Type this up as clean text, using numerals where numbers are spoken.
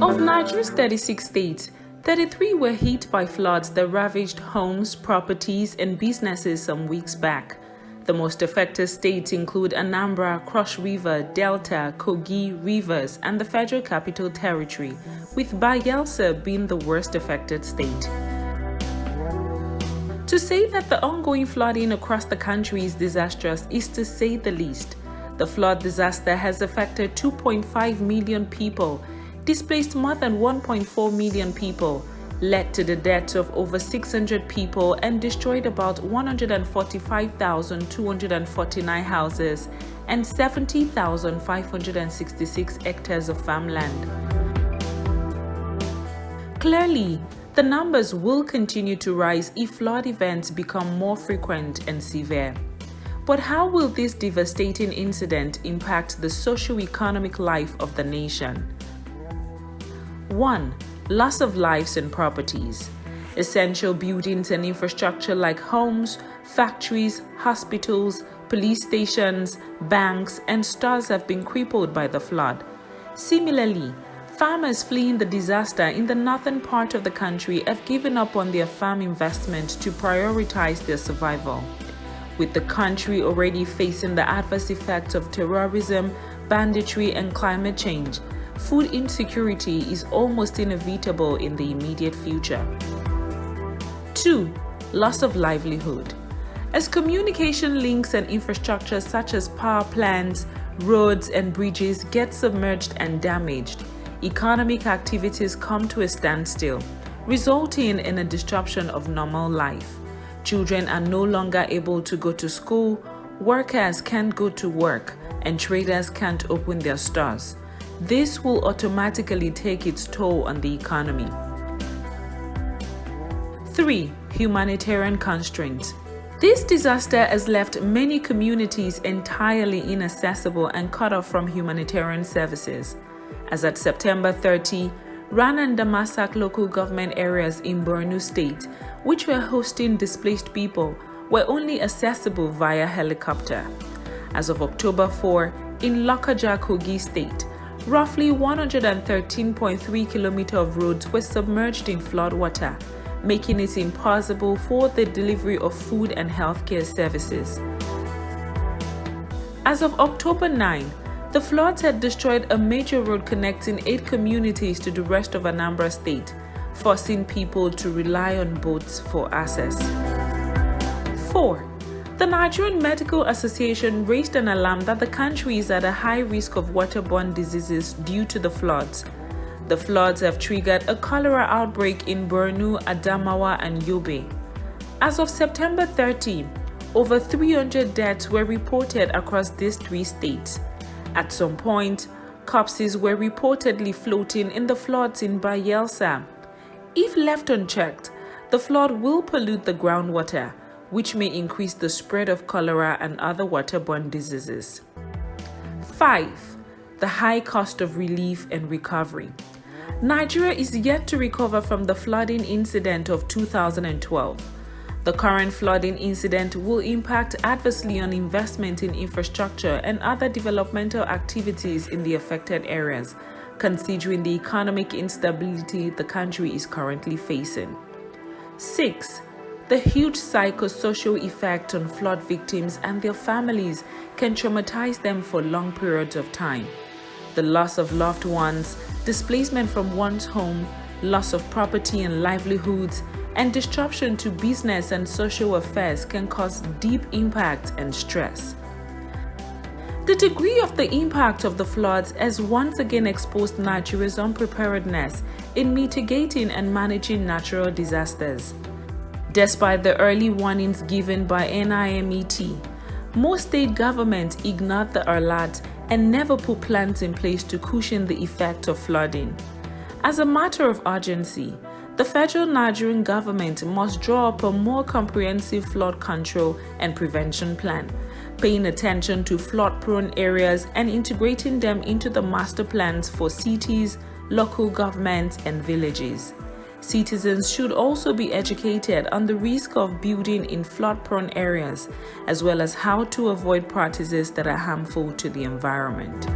Of Nigeria's 36 states, 33 were hit by floods that ravaged homes, properties, and businesses some weeks back. The most affected states include Anambra, Cross River, Delta, Kogi, Rivers, and the Federal Capital Territory, with Bayelsa being the worst affected state. To say that the ongoing flooding across the country is disastrous is to say the least. The flood disaster has affected 2.5 million people, displaced more than 1.4 million people, led to the deaths of over 600 people, and destroyed about 145,249 houses and 70,566 hectares of farmland. Clearly, the numbers will continue to rise if flood events become more frequent and severe. But how will this devastating incident impact the socio-economic life of the nation? 1. Loss of lives and properties. Essential buildings and infrastructure like homes, factories, hospitals, police stations, banks, and stores have been crippled by the flood. Similarly, farmers fleeing the disaster in the northern part of the country have given up on their farm investment to prioritize their survival. With the country already facing the adverse effects of terrorism, banditry, and climate change, food insecurity is almost inevitable in the immediate future. 2. Loss of livelihood. As communication links and infrastructure such as power plants, roads, and bridges get submerged and damaged, economic activities come to a standstill, resulting in a disruption of normal life. Children are no longer able to go to school, workers can't go to work, and traders can't open their stores. This will automatically take its toll on the economy. 3. Humanitarian constraints. This disaster has left many communities entirely inaccessible and cut off from humanitarian services. As at September 30, Ran and Damasak local government areas in Borno State, which were hosting displaced people, were only accessible via helicopter. As of October 4, in Lokoja, Kogi State, roughly 113.3 kilometers of roads were submerged in floodwater, making it impossible for the delivery of food and healthcare services. As of October 9, the floods had destroyed a major road connecting 8 communities to the rest of Anambra State, forcing people to rely on boats for access. 4. The Nigerian Medical Association raised an alarm that the country is at a high risk of waterborne diseases due to the floods. The floods have triggered a cholera outbreak in Borno, Adamawa, and Yobe. As of September 30, over 300 deaths were reported across these 3 states. At some point, corpses were reportedly floating in the floods in Bayelsa. If left unchecked, the flood will pollute the groundwater, which may increase the spread of cholera and other waterborne diseases. 5. The high cost of relief and recovery. Nigeria is yet to recover from the flooding incident of 2012. The current flooding incident will impact adversely on investment in infrastructure and other developmental activities in the affected areas, considering the economic instability the country is currently facing. 6. The huge psychosocial effect on flood victims and their families can traumatize them for long periods of time. The loss of loved ones, displacement from one's home, loss of property and livelihoods, and disruption to business and social affairs can cause deep impact and stress. The degree of the impact of the floods has once again exposed Nigeria's unpreparedness in mitigating and managing natural disasters. Despite the early warnings given by NIMET, most state governments ignored the alert and never put plans in place to cushion the effect of flooding. As a matter of urgency, the federal Nigerian government must draw up a more comprehensive flood control and prevention plan, paying attention to flood-prone areas and integrating them into the master plans for cities, local governments, and villages. Citizens should also be educated on the risk of building in flood-prone areas, as well as how to avoid practices that are harmful to the environment.